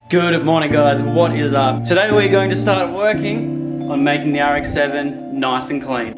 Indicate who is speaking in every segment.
Speaker 1: Good morning guys, what is up? Today we're going to start working on making the RX7 nice and clean.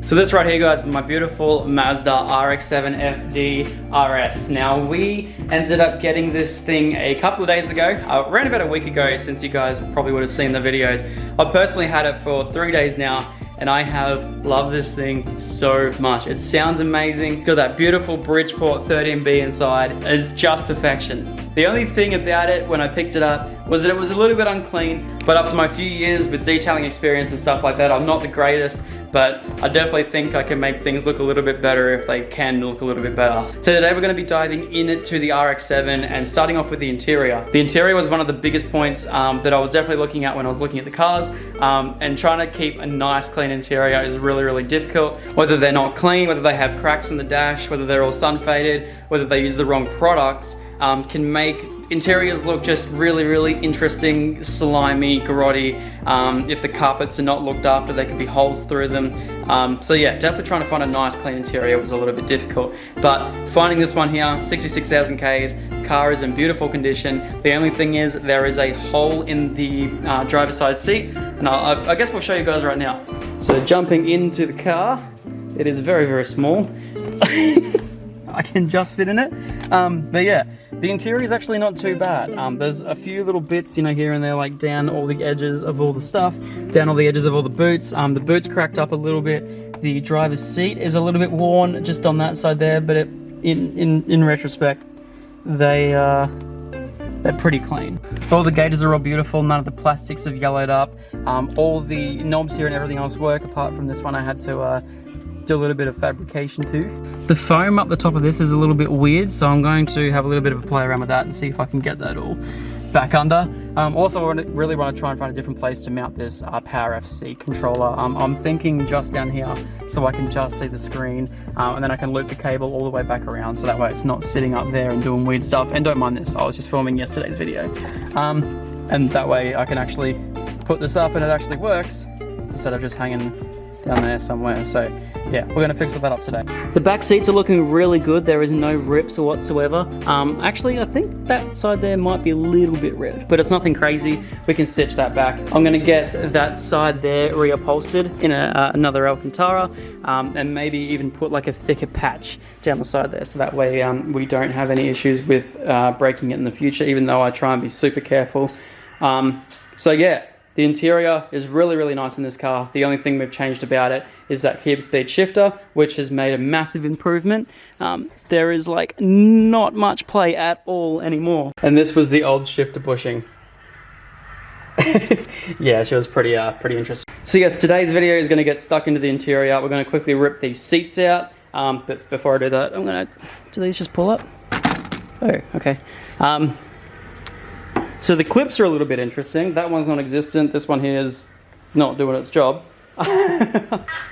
Speaker 1: So this right here guys, my beautiful Mazda FD RX7. Now we ended up getting this thing a couple of days ago, around about a week ago, since you guys probably would have seen the videos. I personally had it for 3 days now, and I have loved this thing so much. It sounds amazing. Got that beautiful Bridgeport 13B inside. It's just perfection. The only thing about it when I picked it up was that it was a little bit unclean, but after my few years with detailing experience and stuff like that, I'm not the greatest, but I definitely think I can make things look a little bit better if they can look a little bit better. So today we're going to be diving into the RX7 and starting off with the interior. The interior was one of the biggest points that I was definitely looking at when I was looking at the cars, and trying to keep a nice clean interior is really difficult. Whether they're not clean, whether they have cracks in the dash, whether they're all sun faded, whether they use the wrong products, can make interiors look just really interesting, slimy, grotty. If the carpets are not looked after, there could be holes through them. So yeah, definitely trying to find a nice clean interior was a little bit difficult. But finding this one here, 66,000 Ks, the car is in beautiful condition. The only thing is there is a hole in the driver's side seat, and I guess we'll show you guys right now. So jumping into the car, it is very small. I can just fit in it, but yeah, the interior is actually not too bad. There's a few little bits, you know, here and there, like down all the edges of all the stuff, down all the edges of all the boots. The boots cracked up a little bit. The driver's seat is a little bit worn just on that side there, but in retrospect, they're pretty clean. All the gauges are all beautiful. None of the plastics have yellowed up. All the knobs here and everything else work, apart from this one I had to do a little bit of fabrication too. The foam up the top of this is a little bit weird, so I'm going to have a little bit of a play around with that and see if I can get that all back under. Also, I really want to try and find a different place to mount this Power FC controller. I'm thinking just down here, so I can just see the screen, and then I can loop the cable all the way back around, so that way it's not sitting up there and doing weird stuff. And don't mind this, I was just filming yesterday's video. And that way I can actually put this up and it actually works, instead of just hanging down there somewhere. So yeah, we're gonna fix all that up today. The back seats are looking really good. There is no rips or whatsoever. Actually, I think that side there might be a little bit ripped, but it's nothing crazy. We can stitch that back. I'm gonna get that side there reupholstered in another Alcantara, and maybe even put like a thicker patch down the side there, so that way we don't have any issues with breaking it in the future, even though I try and be super careful. So yeah, the interior is really nice in this car. The only thing we've changed about it is that keep speed shifter, which has made a massive improvement. There is like not much play at all anymore. And this was the old shifter bushing. Yeah, she was pretty interesting. So yes, today's video is going to get stuck into the interior. We're going to quickly rip these seats out. But before I do that, I'm going to... Do these just pull up? Oh, okay. So the clips are a little bit interesting. That one's non-existent. This one here is not doing its job.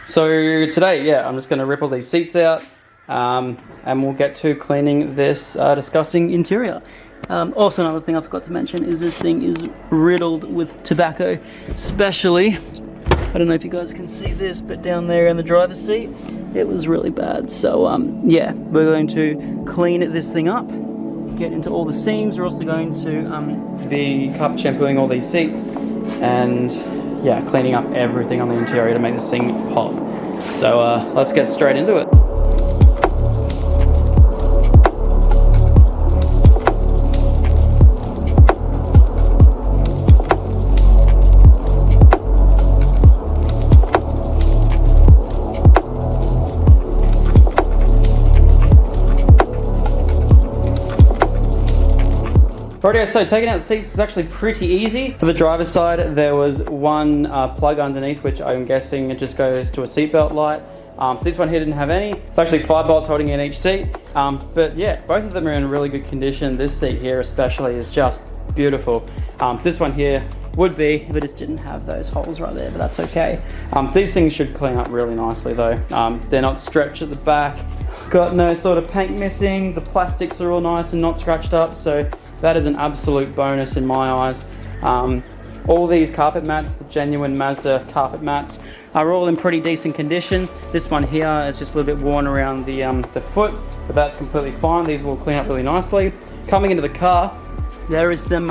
Speaker 1: So today, yeah, I'm just going to rip all these seats out, and we'll get to cleaning this disgusting interior. Also, another thing I forgot to mention is this thing is riddled with tobacco, especially, I don't know if you guys can see this, but down there in the driver's seat, it was really bad. So yeah, we're going to clean this thing up, get into all the seams. We're also going to be carpet shampooing all these seats and yeah, cleaning up everything on the interior to make this thing pop. So let's get straight into it. Alrighty, so taking out the seats is actually pretty easy. For the driver's side, there was one plug underneath, which I'm guessing it just goes to a seatbelt light. This one here didn't have any. It's actually 5 bolts holding in each seat. But yeah, both of them are in really good condition. This seat here especially is just beautiful. This one here would be if it just didn't have those holes right there, but that's okay. These things should clean up really nicely though. They're not stretched at the back. Got no sort of paint missing. The plastics are all nice and not scratched up, so that is an absolute bonus in my eyes. All these carpet mats, the genuine Mazda carpet mats, are all in pretty decent condition. This one here is just a little bit worn around the foot, but that's completely fine. These will clean up really nicely. Coming into the car, there is some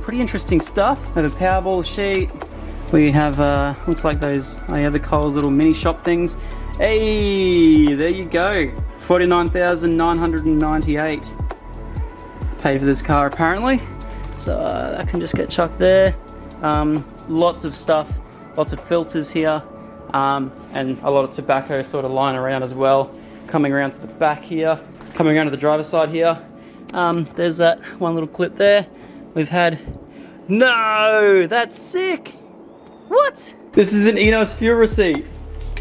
Speaker 1: pretty interesting stuff. We have a Powerball sheet. We have, looks like those, oh yeah, the Coles little mini shop things. Hey, there you go. $49,998. Paid for this car apparently. So that can just get chucked there. Lots of stuff, lots of filters here, and a lot of tobacco sort of lying around as well. Coming around to the back here, coming around to the driver's side here. There's that one little clip there. We've had, no, that's sick. What? This is an Enos fuel receipt.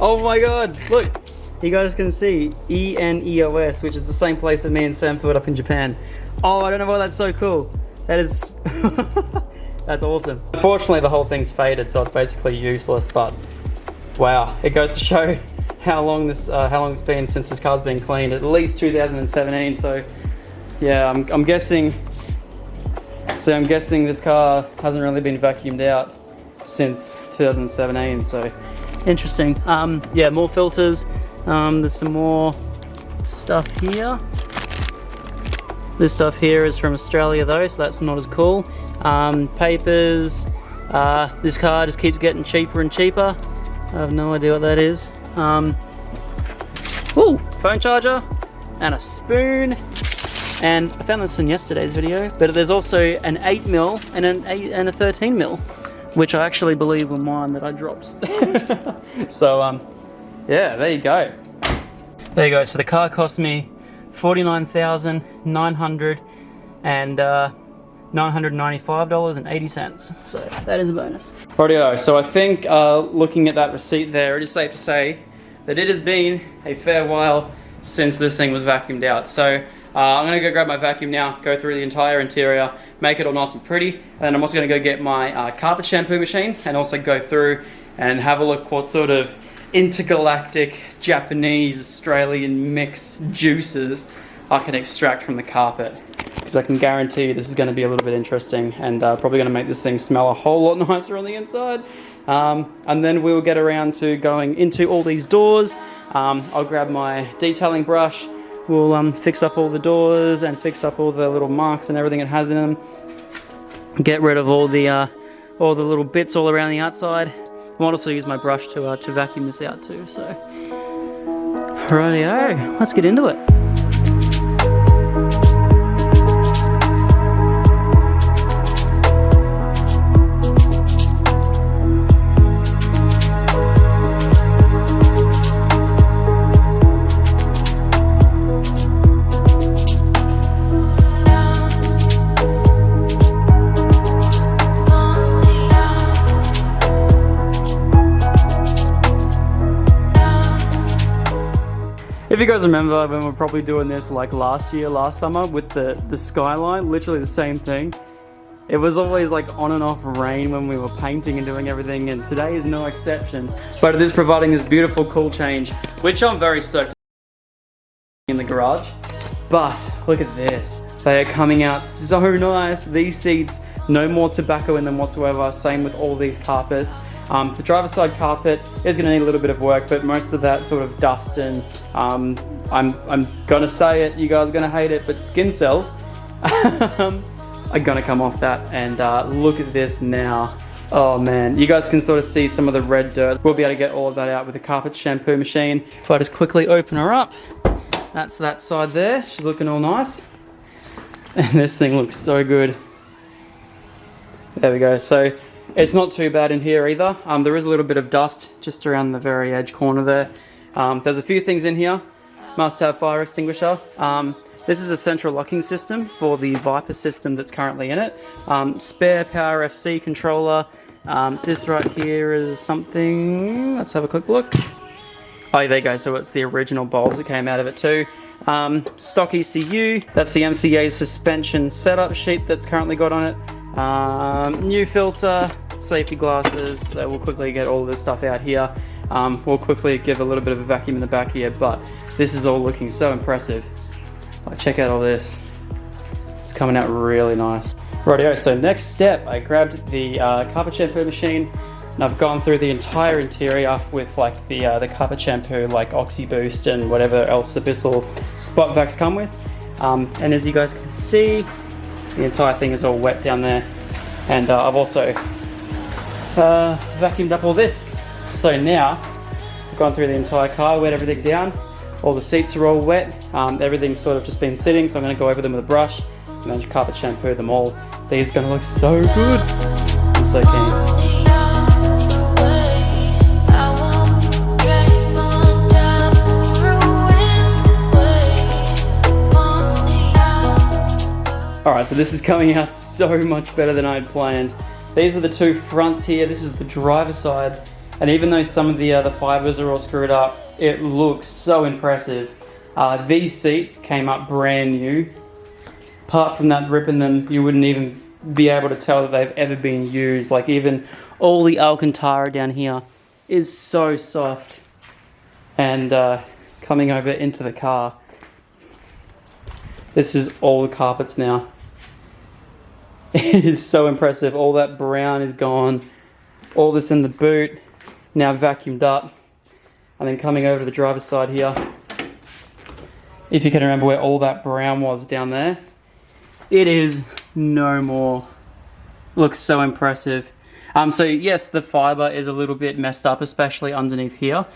Speaker 1: Oh my God, look. You guys can see ENEOS, which is the same place that me and Sam filled up in Japan. Oh, I don't know why that's so cool. That is, that's awesome. Unfortunately, the whole thing's faded, so it's basically useless, but wow. It goes to show how long it's been since this car's been cleaned, at least 2017, so yeah, I'm guessing this car hasn't really been vacuumed out since 2017, so interesting. Yeah, more filters. There's some more stuff here. This stuff here is from Australia though, so that's not as cool. Papers. This car just keeps getting cheaper and cheaper. I have no idea what that is. Ooh, phone charger and a spoon. And I found this in yesterday's video, but there's also an 8mm and a 13mm, which I actually believe were mine that I dropped. So yeah, there you go. There you go. So the car cost me $49,995.80. So that is a bonus. Rightio. So I think looking at that receipt there, it is safe to say that it has been a fair while since this thing was vacuumed out. So I'm gonna go grab my vacuum now, go through the entire interior, make it all nice and pretty, and then I'm also gonna go get my carpet shampoo machine and also go through and have a look what sort of intergalactic Japanese Australian mix juices I can extract from the carpet, because I can guarantee this is going to be a little bit interesting and probably going to make this thing smell a whole lot nicer on the inside. And then we'll get around to going into all these doors. I'll grab my detailing brush, we'll fix up all the doors and fix up all the little marks and everything it has in them, get rid of all the little bits all around the outside. I might also use my brush to vacuum this out too, so rightio, let's get into it. If you guys remember when we were probably doing this like last summer with the skyline, literally the same thing. It was always like on and off rain when we were painting and doing everything, and today is no exception. But it is providing this beautiful cool change, which I'm very stoked in the garage. But look at this. They are coming out so nice. These seats, no more tobacco in them whatsoever. Same with all these carpets. The driver's side carpet is going to need a little bit of work, but most of that sort of dust and I'm gonna say it, you guys are gonna hate it, but skin cells are gonna come off that. And look at this now. Oh man, you guys can sort of see some of the red dirt. We'll be able to get all of that out with the carpet shampoo machine. If I just quickly open her up, that's that side there. She's looking all nice. And this thing looks so good. There we go. So it's not too bad in here either. There is a little bit of dust just around the very edge corner there. There's a few things in here. Must have fire extinguisher. This is a central locking system for the Viper system that's currently in it. Spare power FC controller. This right here is something, let's have a quick look. Oh, there you go, so it's the original bulbs that came out of it too. Stock ECU, that's the MCA suspension setup sheet that's currently got on it. New filter, safety glasses, so we'll quickly get all of this stuff out here. We'll quickly give a little bit of a vacuum in the back here, but this is all looking so impressive. Like, check out all this. It's coming out really nice. Rightio, so next step, I grabbed the carpet shampoo machine and I've gone through the entire interior with like the carpet shampoo, like Oxy Boost and whatever else the Bissell spot vacs come with. And as you guys can see, the entire thing is all wet down there. And I've also vacuumed up all this. So now, I've gone through the entire car, wet everything down. All the seats are all wet. Everything's sort of just been sitting, so I'm going to go over them with a brush and then carpet shampoo them all. These are going to look so good. I'm so keen. Alright, so this is coming out so much better than I had planned. These are the two fronts here. This is the driver's side. And even though some of the fibers are all screwed up, it looks so impressive. These seats came up brand new. Apart from that rip in them, you wouldn't even be able to tell that they've ever been used. Like even all the Alcantara down here is so soft. And coming over into the car, this is all the carpets now. It is so impressive. All that brown is gone. All this in the boot, now vacuumed up. And then coming over to the driver's side here, if you can remember where all that brown was down there, it is no more. Looks so impressive. So yes, the fiber is a little bit messed up, especially underneath here.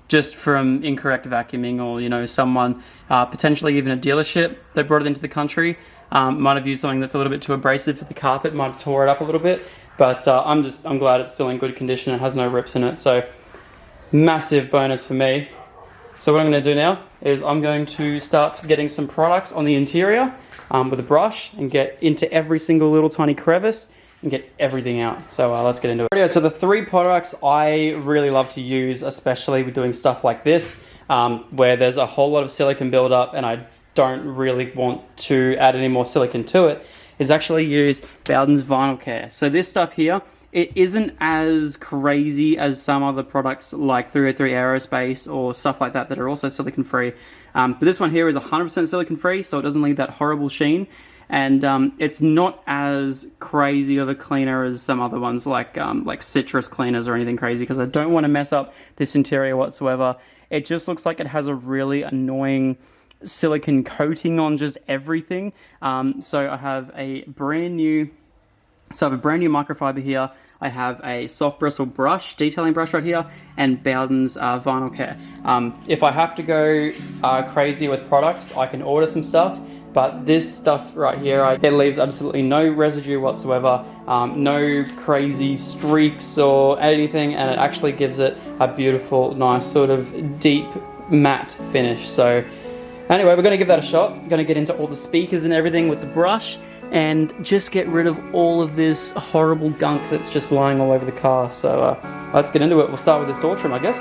Speaker 1: Just from incorrect vacuuming, or you know, someone potentially even a dealership that brought it into the country might have used something that's a little bit too abrasive for the carpet, might have tore it up a little bit. But I'm glad it's still in good condition. It has no rips in it, so massive bonus for me. So what I'm going to do now is I'm going to start getting some products on the interior with a brush and get into every single little tiny crevice and get everything out. So let's get into it. So the three products I really love to use, especially with doing stuff like this, where there's a whole lot of silicone buildup and I don't really want to add any more silicone to it, is actually use Bowden's Vinyl Care. So this stuff here, it isn't as crazy as some other products like 303 Aerospace or stuff like that that are also silicone free. But this one here is 100% silicone free, so it doesn't leave that horrible sheen. And it's not as crazy of a cleaner as some other ones like citrus cleaners or anything crazy, because I don't want to mess up this interior whatsoever. It just looks like it has a really annoying silicone coating on just everything. So I have a brand new microfiber here. I have a soft bristle brush, detailing brush right here, and Bowden's Vinyl Care. If I have to go crazy with products, I can order some stuff, but this stuff right here, it leaves absolutely no residue whatsoever, no crazy streaks or anything, and it actually gives it a beautiful, nice sort of deep matte finish. So anyway, we're going to give that a shot. I'm going to get into all the speakers and everything with the brush and just get rid of all of this horrible gunk that's just lying all over the car. So let's get into it. We'll start with this door trim, I guess.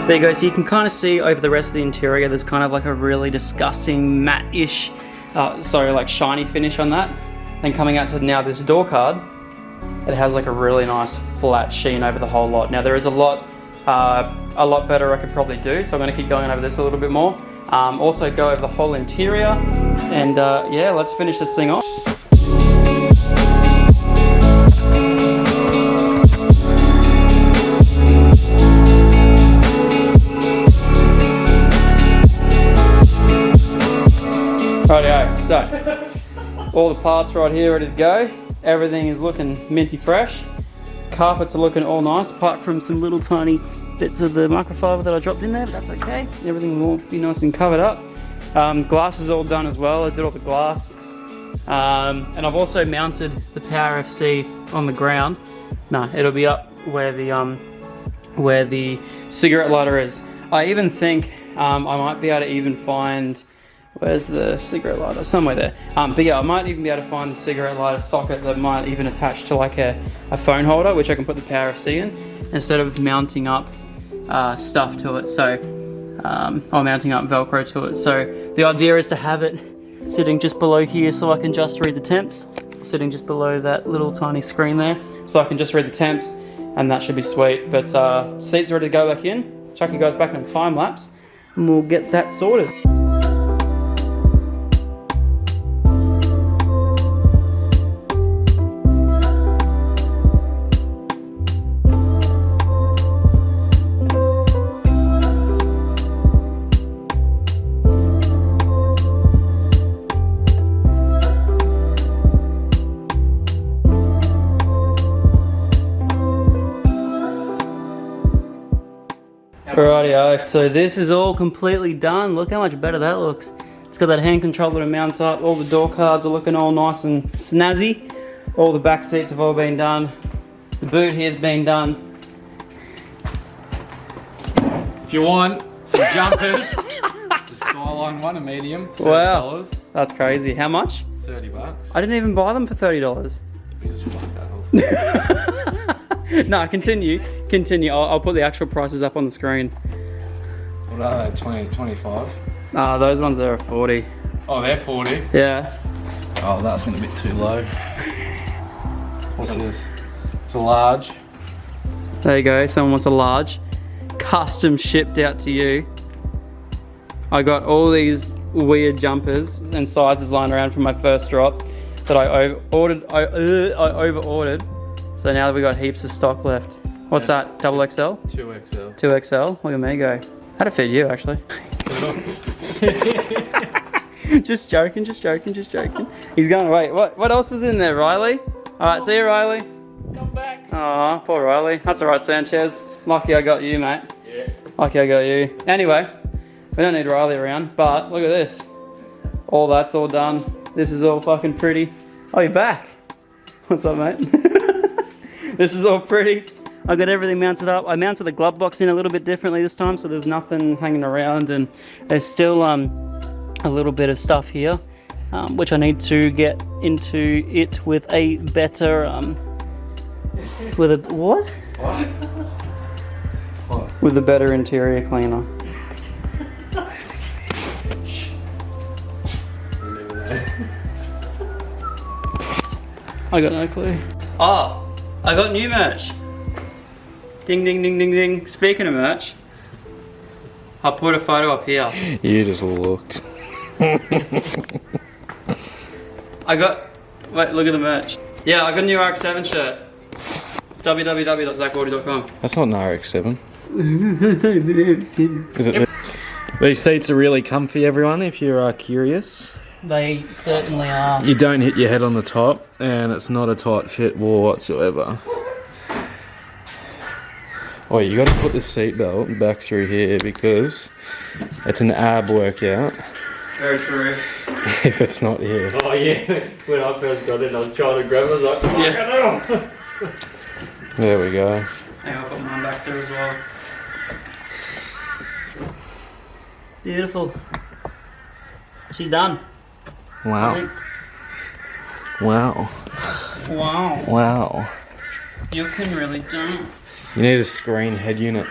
Speaker 1: There you go, so you can kind of see over the rest of the interior there's kind of like a really disgusting matte-ish, like shiny finish on that. Then coming out to now this door card, it has like a really nice flat sheen over the whole lot. Now there is a lot better I could probably do, so I'm going to keep going over this a little bit more. Also go over the whole interior, and yeah, let's finish this thing off. Rightio, so all the parts right here ready to go. Everything is looking minty fresh. Carpets are looking all nice, apart from some little tiny bits of the microfiber that I dropped in there, but that's okay. Everything will be nice and covered up. Glass is all done as well. I did all the glass. And I've also mounted the Power FC on the ground. No, it'll be up where the cigarette lighter is. I even think I might be able to even find, where's the cigarette lighter? Somewhere there. But yeah, I might even be able to find the cigarette lighter socket that might even attach to like a phone holder, which I can put the Power FC in, instead of mounting up stuff to it. So, or mounting up Velcro to it. So the idea is to have it sitting just below here so I can just read the temps. sitting just below that little tiny screen there, so I can just read the temps, and that should be sweet. But seats ready to go back in. Chuck you guys back in a time lapse, and we'll get that sorted. Rightio, so this is all completely done. Look how much better that looks. It's got that hand controller to mount up. All the door cards are looking all nice and snazzy. All the back seats have all been done. The boot here's been done.
Speaker 2: If you want some jumpers, it's a Skyline one, a medium, $30.
Speaker 1: Wow, that's crazy. How much?
Speaker 2: $30.
Speaker 1: I didn't even buy them for $30.
Speaker 2: You just fucked that off.
Speaker 1: No, continue. I'll put the actual prices up on the screen.
Speaker 2: What are they, 20, 25?
Speaker 1: Those ones there are 40.
Speaker 2: Oh, they're 40?
Speaker 1: Yeah.
Speaker 2: Oh, that's gonna be too low. What's this? It's a large.
Speaker 1: There you go, someone wants a large. Custom shipped out to you. I got all these weird jumpers and sizes lying around from my first drop that I over-ordered. So now we got heaps of stock left. What's that? Double XL?
Speaker 2: 2XL.
Speaker 1: 2XL? Look at me go. How'd it fit you, actually? Just joking. He's going away. What else was in there, Riley? Alright, see you, Riley.
Speaker 2: Come back.
Speaker 1: Aw, poor Riley. That's alright, Sanchez. Lucky I got you, mate.
Speaker 2: Yeah.
Speaker 1: Lucky I got you. Anyway, we don't need Riley around, but look at this. All that's all done. This is all fucking pretty. Oh, you're back. What's up, mate? This is all pretty. I got everything mounted up. I mounted the glove box in a little bit differently this time, so there's nothing hanging around, and there's still a little bit of stuff here, which I need to get into it with a better, with a, what?
Speaker 2: What?
Speaker 1: With a better interior cleaner. I got no clue. Oh, I got new merch. Ding, ding, ding, ding, ding. Speaking of merch, I'll put a photo up here.
Speaker 2: You just looked.
Speaker 1: I got, wait, look at the merch. Yeah, I got a new RX7 shirt. www.ZacBaldy.com.
Speaker 2: That's not an RX7. Is it? These seats are really comfy, everyone, if you're curious.
Speaker 1: They certainly are.
Speaker 2: You don't hit your head on the top, and it's not a tight fit whatsoever. Oh, you got to put the seatbelt back through here because it's an ab workout.
Speaker 1: Very true.
Speaker 2: If it's not here.
Speaker 3: Oh yeah, when I first got in I was trying to grab it, I was like, oh,
Speaker 1: Yeah.
Speaker 2: There we go.
Speaker 1: Hang on, I'll put mine back there as well. Beautiful. She's done.
Speaker 2: Wow. Wow.
Speaker 1: Wow.
Speaker 2: Wow.
Speaker 1: You can really do.
Speaker 2: You need a screen head unit.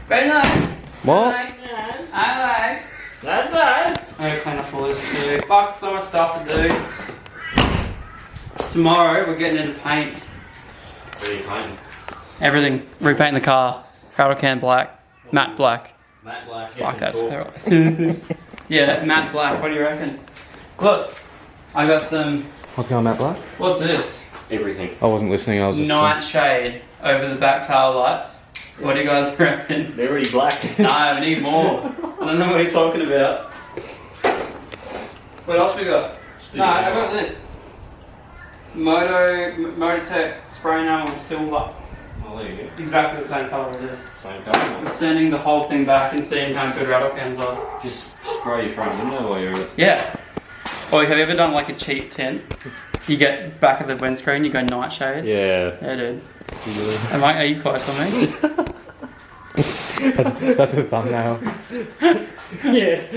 Speaker 1: Very nice.
Speaker 2: What?
Speaker 1: I like.
Speaker 3: that's bad.
Speaker 1: I gotta clean up all this too. Fuck, so much stuff to do. Tomorrow we're getting into paint.
Speaker 3: Really paint.
Speaker 1: Everything. Repainting the car. Rattle can black. Matte black.
Speaker 3: Matte black.
Speaker 1: Fuck, that's correct. Yeah, matte black. What do you reckon? Look, I got some.
Speaker 2: What's going on, Matt Black?
Speaker 1: What's this?
Speaker 3: Everything.
Speaker 2: I wasn't listening, I was just...
Speaker 1: Nightshade over the back tail lights. What do you guys reckon?
Speaker 3: They're already black.
Speaker 1: No, I need more. I don't know what you're talking about. What else we got? No, I got this. Mototech spray enamel with silver.
Speaker 3: Oh, there you go.
Speaker 1: Exactly the same colour it is.
Speaker 3: Same colour.
Speaker 1: I'm sending the whole thing back and seeing how good rattle cans are.
Speaker 3: Just spray your front window while you're...
Speaker 1: Yeah. Or have you ever done like a cheap tint? You get back of the windscreen, you go nightshade.
Speaker 3: Yeah.
Speaker 1: Yeah, dude. Are you close on me?
Speaker 2: That's a thumbnail.
Speaker 3: Yes.